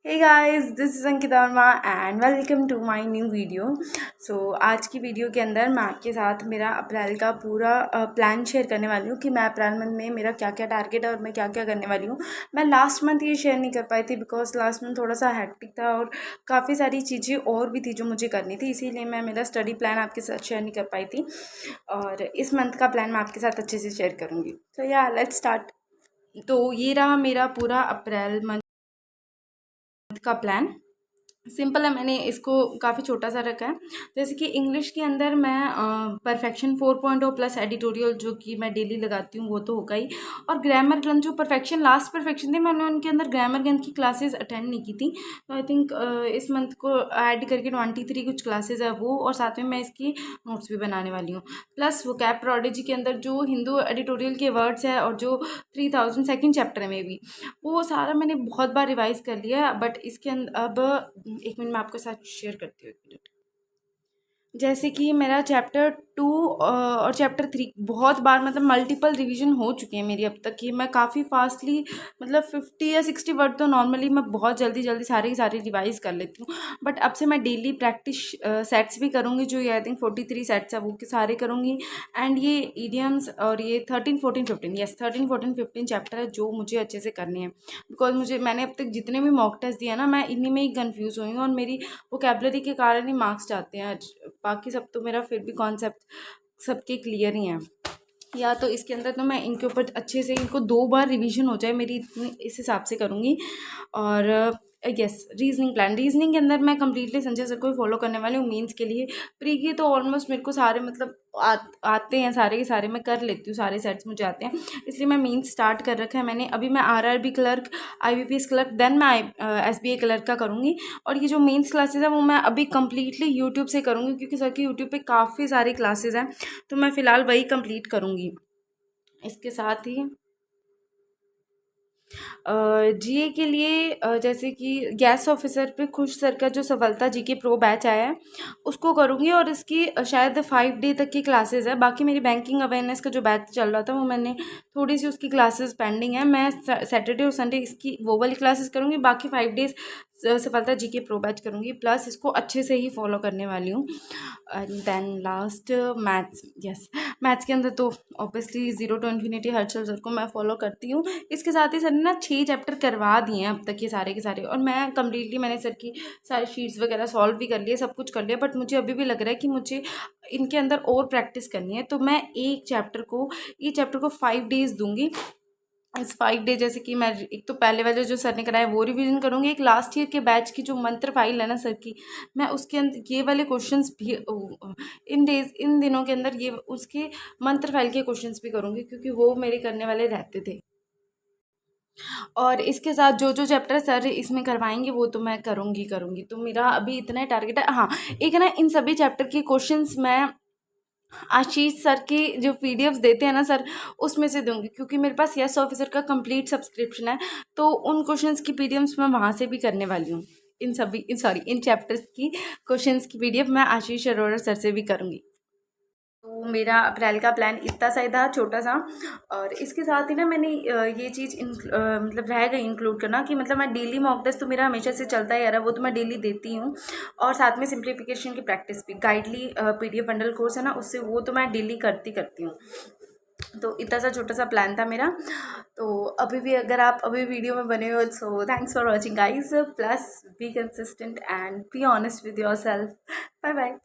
Hey guys, this is Ankita Verma and welcome to my new video. आज की video के अंदर मैं आपके साथ मेरा अप्रैल का पूरा प्लान शेयर करने वाली हूँ कि मैं अप्रैल मंथ में मेरा क्या क्या टारगेट है और मैं क्या क्या करने वाली हूँ। मैं लास्ट मंथ ये शेयर नहीं कर पाई थी बिकॉज लास्ट मंथ थोड़ा सा हैक्टिक था और काफ़ी सारी चीज़ें और भी थी जो मुझे करनी थी, इसीलिए मैं मेरा स्टडी प्लान आपके साथ शेयर नहीं कर पाई थी। और इस मंथ का प्लान मैं आपके साथ अच्छे से शेयर करूँगी। तो या लेट्स स्टार्ट। तो ये रहा मेरा पूरा अप्रैल मंथ का प्लान। सिंपल है, मैंने इसको काफ़ी छोटा सा रखा है। जैसे कि इंग्लिश के अंदर मैं परफेक्शन 4.0 प्लस एडिटोरियल जो कि मैं डेली लगाती हूँ वो तो होगा ही। और ग्रामर गन जो परफेक्शन लास्ट परफेक्शन थी, मैंने उनके अंदर ग्रामर गन की क्लासेस अटेंड नहीं की थी। तो आई थिंक इस मंथ को ऐड करके 23 कुछ क्लासेस है वो, और साथ में मैं इसकी नोट्स भी बनाने वाली हूँ। प्लस वो कैप प्रोडिजी के अंदर जो हिंदू एडिटोरियल के वर्ड्स है और जो 3000 सेकेंड चैप्टर में भी वो सारा मैंने बहुत बार रिवाइज कर लिया है। बट इसके अंदर अब एक मिनट मैं आपके साथ शेयर करती हूँ, एक मिनट। जैसे कि मेरा चैप्टर 2 और चैप्टर 3 बहुत बार मतलब मल्टीपल रिवीजन हो चुके हैं मेरी अब तक की। मैं काफ़ी फास्टली मतलब 50 या 60 वर्ड तो नॉर्मली मैं बहुत जल्दी जल्दी सारे के सारे रिवाइज कर लेती हूँ। बट अब से मैं डेली प्रैक्टिस सेट्स भी करूँगी, जो ये आई थिंक 43 सेट्स है वो के सारे करूँगी। एंड ये ईडियम्स और ये 13 14 15 यस 13 14 15 चैप्टर है जो मुझे अच्छे से करने हैं। बिकॉज मैंने अब तक जितने भी मॉक टेस्ट दिया ना, मैं इन्हीं में ही कन्फ्यूज़ हुई हूँ और मेरी वोकैबलरी के कारण ही मार्क्स जाते हैं। बाकी सब तो मेरा फिर भी कॉन्सेप्ट सबके क्लियर ही हैं। या तो इसके अंदर तो मैं इनके ऊपर अच्छे से इनको 2 बार रिवीजन हो जाए मेरी, इतनी इस हिसाब से करूँगी। और यस, रीजनिंग के अंदर मैं कम्प्लीटली संजय सर को ही फॉलो करने वाली हूँ मीन्स के लिए। प्री के तो ऑलमोस्ट मेरे को सारे मतलब आते हैं, सारे के सारे मैं कर लेती हूँ, सारे सेट्स मुझे आते हैं, इसलिए मैं मीन्स स्टार्ट कर रखा है मैंने। अभी मैं RRB clerk, IBPS clerk, then मैं एसबीआई क्लर्क का करूँगी। और ये जो मेंस क्लासेस है वो मैं अभी कम्प्लीटली यूट्यूब से करूँगी, क्योंकि सर की यूट्यूब पे काफ़ी सारी क्लासेस हैं, तो मैं फ़िलहाल वही कंप्लीट करूँगी। इसके साथ ही जीए के लिए जैसे कि गैस ऑफिसर पे खुश सर का जो सफलता जीके प्रो बैच आया है उसको करूँगी। और इसकी शायद 5 डे तक की क्लासेस है। बाकी मेरी बैंकिंग अवेयरनेस का जो बैच चल रहा था वो मैंने थोड़ी सी उसकी क्लासेस पेंडिंग है। मैं सैटरडे और संडे इसकी वो वाली क्लासेस करूँगी, बाकी 5 days Safalta GK pro batch करूँगी। प्लस इसको अच्छे से ही फॉलो करने वाली हूँ। And then last maths, yes maths के अंदर तो obviously zero to infinity Harshal sir को मैं फॉलो करती हूँ। इसके साथ ही सर ने ना 6 चैप्टर करवा दिए हैं अब तक ये सारे के सारे, और मैं कम्प्लीटली मैंने सर की सारी शीट्स वगैरह सॉल्व भी कर लिए, सब कुछ कर लिया। बट मुझे अभी भी लग रहा है कि मुझे इनके अंदर और प्रैक्टिस करनी है, तो मैं ये चैप्टर को 5 डेज दूंगी। इस 5 डे जैसे कि मैं एक तो पहले वाले जो सर ने कराया वो रिवीजन करूँगी, एक लास्ट ईयर के बैच की जो मंत्र फाइल है ना सर की, मैं उसके अंदर ये वाले क्वेश्चंस भी इन दिनों के अंदर ये उसके मंत्र फाइल के क्वेश्चंस भी करूँगी, क्योंकि वो मेरे करने वाले रहते थे। और इसके साथ जो जो चैप्टर सर इसमें करवाएंगे वो तो मैं करूँगी। तो मेरा अभी इतना ही टारगेट है। हाँ, एक ना इन सभी चैप्टर के क्वेश्चंस मैं आशीष सर की जो पीडीएफ्स देते हैं ना सर, उसमें से दूंगी, क्योंकि मेरे पास यस ऑफिसर का कंप्लीट सब्सक्रिप्शन है। तो उन क्वेश्चंस की पीडीएफ्स मैं वहाँ से भी करने वाली हूँ। इन चैप्टर्स की क्वेश्चंस की पीडीएफ मैं आशीष अरोड़ा सर से भी करूँगी। तो मेरा अप्रैल का प्लान इतना सा ही था, छोटा सा। और इसके साथ ही ना मैंने ये चीज़ मतलब रह गई इंक्लूड करना कि मतलब मैं डेली मॉक टेस्ट तो मेरा हमेशा से चलता ही आ रहा है, वो तो मैं डेली देती हूँ। और साथ में सिंप्लीफिकेशन की प्रैक्टिस भी, गाइडली पीडीएफ बंडल कोर्स है ना उससे, वो तो मैं डेली करती हूँ। तो इतना सा छोटा सा प्लान था मेरा। तो अभी भी अगर आप अभी वीडियो में बने हो, so thanks for watching guys. Plus be consistent and be honest with yourself. Bye bye.